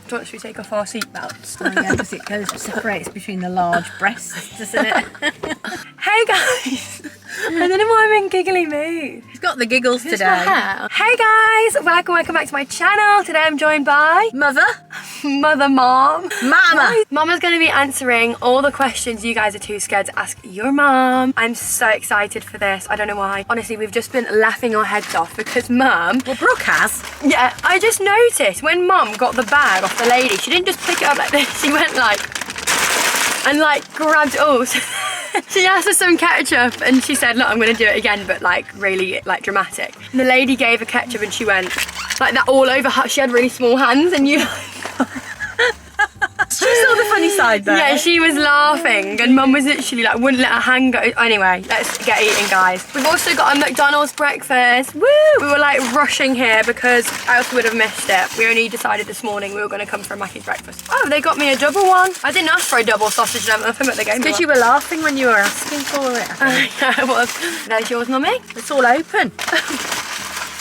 Should we take off our seatbelts? Oh, yeah, because it separates between the large breasts, doesn't it? Hey guys! I don't know why I'm in giggly mood. He's got the giggles Who's today. my hair? Hey guys! Welcome back to my channel. Today I'm joined by Mother. Mom. Mama. Mama's going to be answering all the questions you guys are too scared to ask your mom. I'm so excited for this. I don't know why. Honestly, we've just been laughing our heads off because Mum... Well, Brooke has. Yeah, I just noticed when Mum got the bag off the lady, she didn't just pick it up like this. She went like... and like grabbed it all. She asked for some ketchup and she said, look, I'm going to do it again, but like really like dramatic. And the lady gave her ketchup and she went like that all over her. She had really small hands and you... She saw the funny side though. Yeah, she was laughing and Mum was literally like, wouldn't let her hand go. Anyway, let's get eating, guys. We've also got a McDonald's breakfast. Woo! We were like rushing here because I also would have missed it. We only decided this morning we were going to come for a Mackey's breakfast. Oh, they got me a double one. I didn't ask for a double sausage and muffin, but they gave me Because one. you were laughing when you were asking for it. Yeah, it was. There's yours, Mummy. It's all open.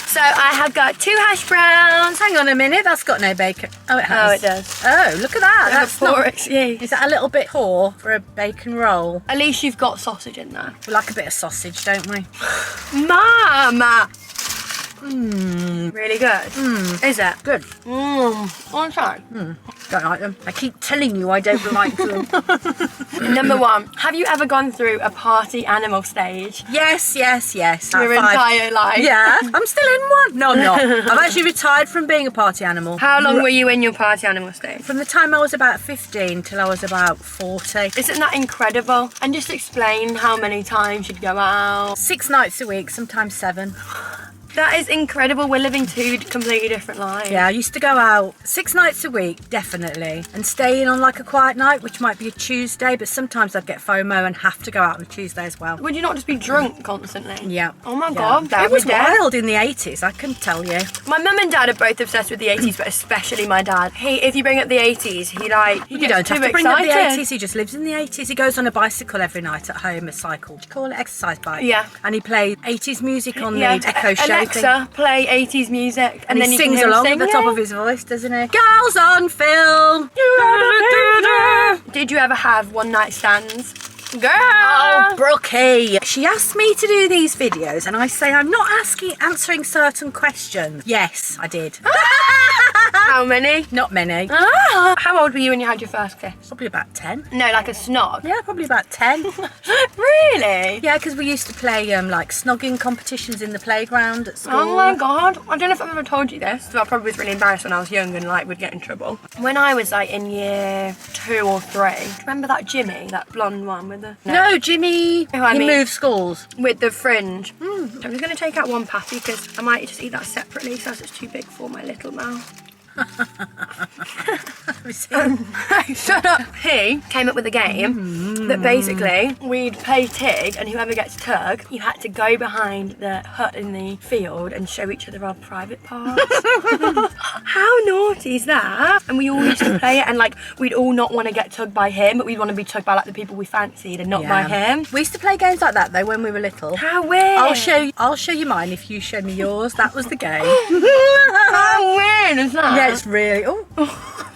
So I have got 2 hash browns. Hang on a minute, that's got no bacon. Oh, it Oh, has. it does. Oh, look at that. That's not... excuse. Is that a little bit poor for a bacon roll? At least you've got sausage in there. We like a bit of sausage, don't we? Mama! Mmm. Really good. Is it? Good. One side. Don't like them. I keep telling you I don't like them. Number 1, have you ever gone through a party animal stage? Yes. Your At 5. entire life? Yeah, I'm still in one. No, I'm not. I've actually retired from being a party animal. How long were you in your party animal stage? From the time I was about 15 till I was about 40. Isn't that incredible? And just explain how many times you'd go out. 6 nights a week, sometimes 7. That is incredible. We're living 2 completely different lives. Yeah, I used to go out 6 nights a week, definitely, and stay in on like a quiet night, which might be a Tuesday, but sometimes I'd get FOMO and have to go out on a Tuesday as well. Would you not just be drunk constantly? Yeah. Oh my Yeah. God, that It was would do. wild in the 80s, I can tell you. My mum and dad are both obsessed with the 80s, but especially my dad. If you bring up the 80s, he You gets don't have too to bring up the excited. 80s, he just lives in the 80s. He goes on a bicycle every night at home, a cycle. Do you call it exercise bike? Yeah. And he plays 80s music on Yeah. the Echo Show thing. Alexa, play 80s music, And then he you can sings hear him along sing, at the top yeah. of his voice, doesn't he? Girls on film. Did you ever have one night stands? Girl! Oh, Brookie. She asked me to do these videos and I say I'm not answering certain questions. Yes, I did. How many? Not many. How old were you when you had your first kiss? Probably about 10. No, like a snog. Yeah, probably about 10. Really? Yeah, because we used to play like snogging competitions in the playground at school. Oh my God. I don't know if I've ever told you this, but I probably was really embarrassed when I was young and like would get in trouble. When I was like in year 2 or 3, do you remember that Jimmy, that blonde one with the... No, Jimmy. Oh, I he mean- moved schools. With the fringe. I'm just going to take out one patty because I might just eat that separately so it's too big for my little mouth. Shut up. He came up with a game that basically we'd play Tig and whoever gets Tug, you had to go behind the hut in the field and show each other our private parts. How naughty is that? And we all used to play it and like we'd all not want to get tugged by him, but we'd want to be tugged by like the people we fancied and not by him. We used to play games like that though when we were little. How weird. I'll show you mine if you show me yours. That was the game. How weird is that? Yeah, it's really... Oh.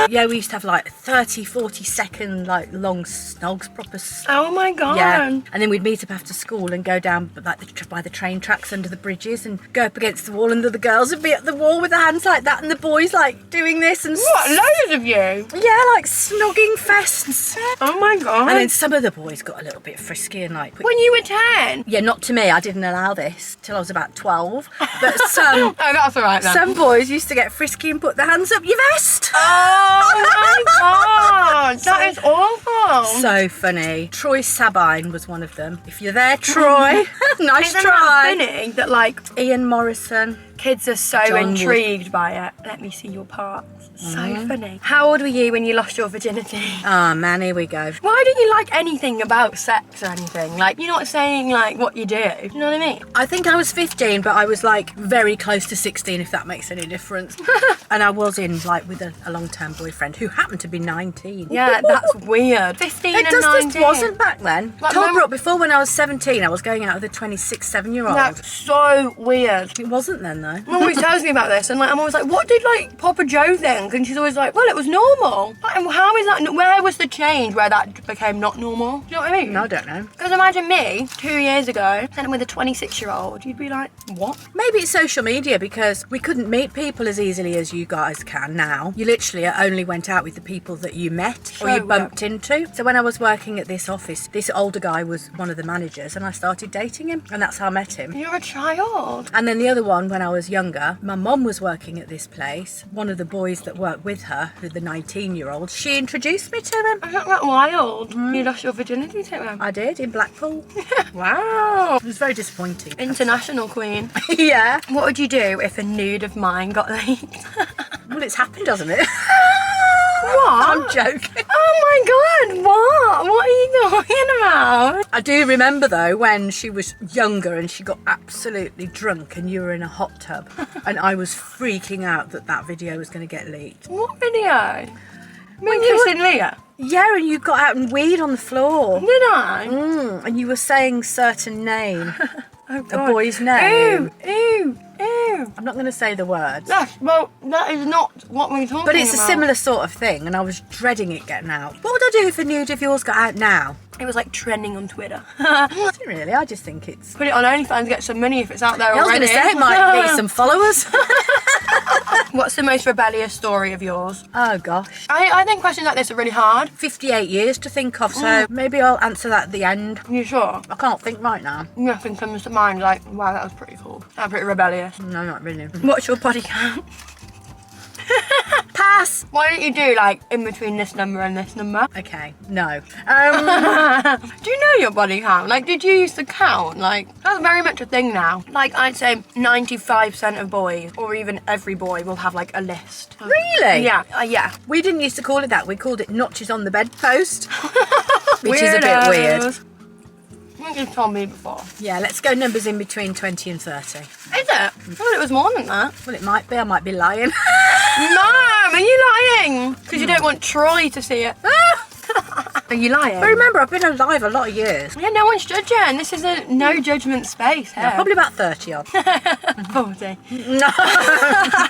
Yeah, we used to have like 30-40 second like long snogs, proper Oh my God. yeah, and then we'd meet up after school and go down like by the train tracks under the bridges and go up against the wall, and the girls would be at the wall with their hands like that and the boys like doing this and What, loads of you? yeah, like snogging fests. Oh my God. And then some of the boys got a little bit frisky and like When you were 10? yeah, not to me, I didn't allow this till I was about 12, but some Oh, that's all right then. some boys used to get frisky and put their hands up your vest. Oh my God, that is awful. So funny. Troy Sabine was one of them. If you're there, Troy, nice Isn't try. that funny that like Ian Morrison. kids are so John Wood. intrigued by it? Let me see your parts. So funny. How old were you when you lost your virginity? Ah, man, here we go. Why don't you like anything about sex or anything? Like, you're not saying like what you do. You know what I mean? I think I was 15, but I was like very close to 16, if that makes any difference. And I was in like with a long-term boyfriend who happened to be 19. Yeah, that's weird. 15 and 19. It wasn't back then. Like, Told mum- Brooke before when I was 17, I was going out with a 26, 7-year-old. That's so weird. It wasn't then though. Mum always tells me about this, and like I'm always like, what did like Papa Joe think? And she's always like, well, it was normal. Like, and how is that? Where was the change where that became not normal? Do you know what I mean? No, I don't know. Because imagine me 2 years ago, sitting with a 26-year-old, you'd be like, what? Maybe it's social media because we couldn't meet people as easily as you guys can now. You literally only went out with the people that you met or you True, bumped into. So when I was working at this office, this older guy was one of the managers and I started dating him and that's how I met him. You're a child. And then the other one, when I was younger, my mum was working at this place. One of the boys that worked with her, who the 19-year-old, she introduced me to him. Isn't that wild? You lost your virginity to him. I did, in Blackpool. Wow. It was very disappointing. International queen. Yeah. What would you do if a nude of mine got leaked? Well, it's happened, hasn't it? What? I'm joking. Oh my god, what? What are you talking about? I do remember though when she was younger and she got absolutely drunk and you were in a hot tub and I was freaking out that that video was going to get leaked. What video? When Me you kissing Leah? Yeah, and you got out and weed on the floor. Did I? And you were saying certain name, Oh a god. boy's name. Ew, ew, ew. I'm not going to say the words. Well, that is not what we're talking about. But it's a similar sort of thing and I was dreading it getting out. What would I do if a nude of yours got out now? It was like trending on Twitter. Not really, I just think it's... Put it on OnlyFans, get some money if it's out there I was going already. to say it might be some followers. What's the most rebellious story of yours? Oh gosh. I think questions like this are really hard. 58 years to think of, so maybe I'll answer that at the end. You sure? I can't think right now. Nothing comes to mind like, wow, that was pretty cool. That's pretty rebellious. No, not really. What's your body count? Pass! Why don't you do like in between this number and this number? Okay, no. Do you know your body count? Like, did you used to count? Like, that's very much a thing now. Like, I'd say 95% of boys, or even every boy, will have like a list. Really? Yeah, yeah. We didn't used to call it that. We called it notches on the bedpost, which is a bit weird. Weirdos. I think you've told me before. Yeah, let's go numbers in between 20 and 30. Is it? I thought it was more than that. Well, it might be. I might be lying. Mum, are you lying? Because you don't want Troy to see it. Are you lying? But remember, I've been alive a lot of years. Yeah, no one's judging. This is a no judgment space here. Probably about 30 odd. 40. No.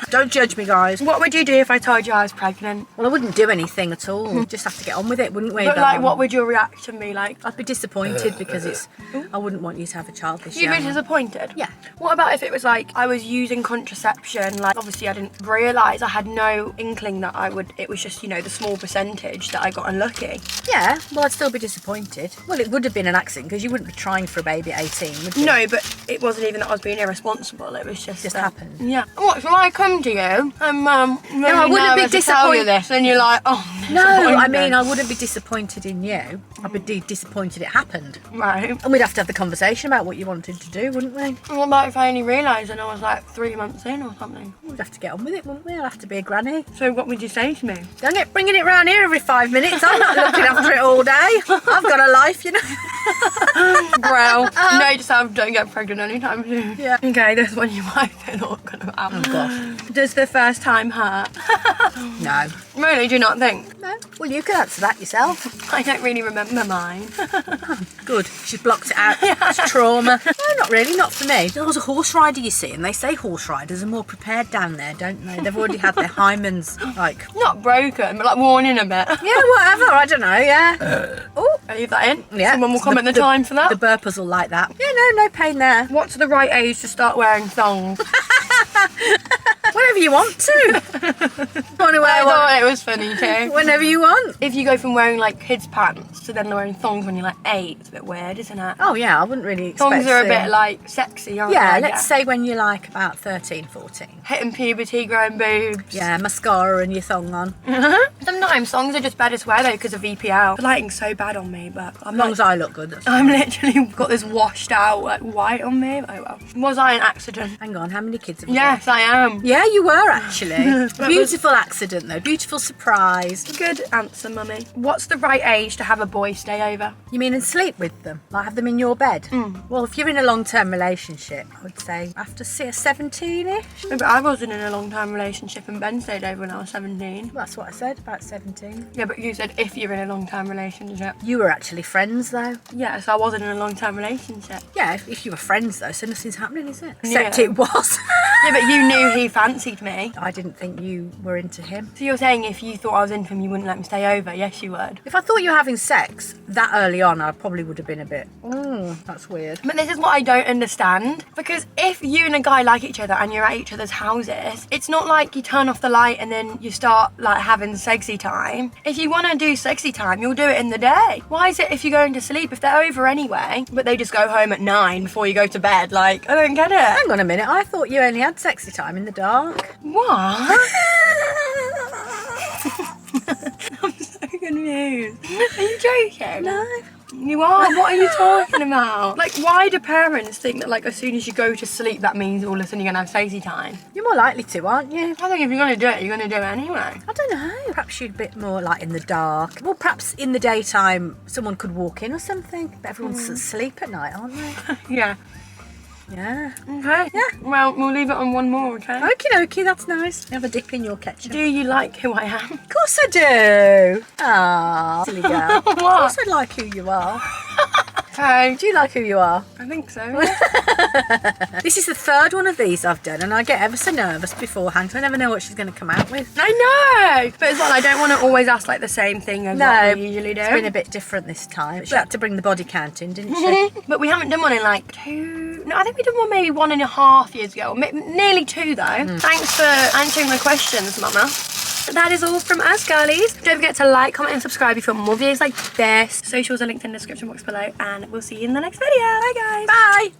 Don't judge me, guys. What would you do if I told you I was pregnant? Well, I wouldn't do anything at all. We'd just have to get on with it, wouldn't we? But like, Dawn? what would your reaction be like? I'd be disappointed because it's... I wouldn't want you to have a child this You'd young. be disappointed? Yeah. What about if it was like I was using contraception, like obviously I didn't realise, I had no inkling that it was just, you know, the small percentage that I got unlucky. Yeah, well, I'd still be disappointed. Well, it would have been an accident because you wouldn't be trying for a baby at 18, would you? No, but it wasn't even that I was being irresponsible, it was just happened. Yeah. What, shall I come to you and I wouldn't be to tell you disappointed. this and you're like, oh, No, I disappointed. mean, I wouldn't be disappointed in you. I'd be disappointed it happened. Right. And we'd have to have the conversation about what you wanted to do, wouldn't we? What about if I only realised and I was like 3 months in or something? We'd have to get on with it, wouldn't we? I'd have to be a granny. So what would you say to me? Don't get bringing it round here every 5 minutes. I'm not looking after it all day. I've got a life, you know. Bro, note to self, don't get pregnant anytime soon. Yeah. Okay, this one you might feel awkward about. Oh, gosh. Does the first time hurt? No. Really, do you not think? No. Well, you can answer that yourself. I don't really remember mine. Good. She's blocked it out. It's trauma. No, not really. Not for me. There was a horse rider, you see, and they say horse riders are more prepared down there, don't they? They've already had their hymens, like... Not broken, but like worn in a bit. Yeah, whatever. I don't know, yeah. Oh, I'll leave that in. yeah. Someone will comment the time for that. The burpers will like that. Yeah, no pain there. What's the right age to start wearing thongs? Whenever you want to. Want to I wear one thought it was funny too. whenever you want. If you go from wearing like kids' pants to then wearing thongs when you're like 8, it's a bit weird, isn't it? Oh, yeah, I wouldn't really expect Thongs are a to. bit like sexy, aren't Yeah, they? let's say when you're like about 13, 14. Hitting puberty, growing boobs. Yeah, mascara and your thong on. Sometimes songs are just better to wear though because of VPL. The lighting's so bad on me, but As long as I look good. That's I'm literally got this washed out like white on me. Oh well. Was I an accident? Hang on, how many kids have you Yes, I am. got? Yeah, you were actually. Beautiful accident though, beautiful surprise. Good answer, mummy. What's the right age to have a boy stay over? You mean and sleep with them? Like have them in your bed? Well, if you're in a long-term relationship, I would say after 17-ish. But I wasn't in a long-term relationship and Ben stayed over when I was 17. That's what I said, about 17. Yeah, but you said if you're in a long-term relationship. You were actually friends though. Yeah, so I wasn't in a long-term relationship. Yeah, if you were friends though, so nothing's happening, is it? Yeah. Except it was. Yeah, but you knew he fancied me. I didn't think you were into him. So you're saying if you thought I was into him, you wouldn't let me stay over? Yes, you would. If I thought you were having sex that early on, I probably would have been a bit, that's weird. But this is what I don't understand. Because if you and a guy like each other and you're at each other's houses, it's not like you turn off the light and then you start like having sexy time. If you want to do sexy time, you'll do it in the day. Why is it if you're going to sleep, if they're over anyway, but they just go home at 9 before you go to bed? Like, I don't get it. Hang on a minute, I thought you only had sexy time in the dark. What? I'm so confused. Are you joking? No. You are? What are you talking about? Like, why do parents think that, like, as soon as you go to sleep, that means all of a sudden you're going to have sexy time? You're more likely to, aren't you? I think if you're going to do it, you're going to do it anyway. I don't know. Perhaps you'd a bit more like in the dark. Well, perhaps in the daytime, someone could walk in or something. But everyone's asleep at night, aren't they? Yeah. Yeah. Okay. Yeah. Well, we'll leave it on one more, okay? Okie dokie, that's nice. Have a dip in your ketchup. Do you like who I am? Of course I do. Ah, silly girl. Of What? course I like who you are. Okay. Do you like who you are? I think so. This is the third one of these I've done, and I get ever so nervous beforehand, so I never know what she's going to come out with. I know! But as well, I don't want to always ask, like, the same thing as what we usually do. It's been a bit different this time. She had to bring the body count in, didn't she? But we haven't done one in, like, 2... No, I think we did one maybe 1.5 years ago. Nearly 2, though. Thanks for answering my questions, Mama. That is all from us, girlies. Don't forget to like, comment, and subscribe if you want more videos like this. Socials are linked in the description box below, and we'll see you in the next video. Bye, guys. Bye.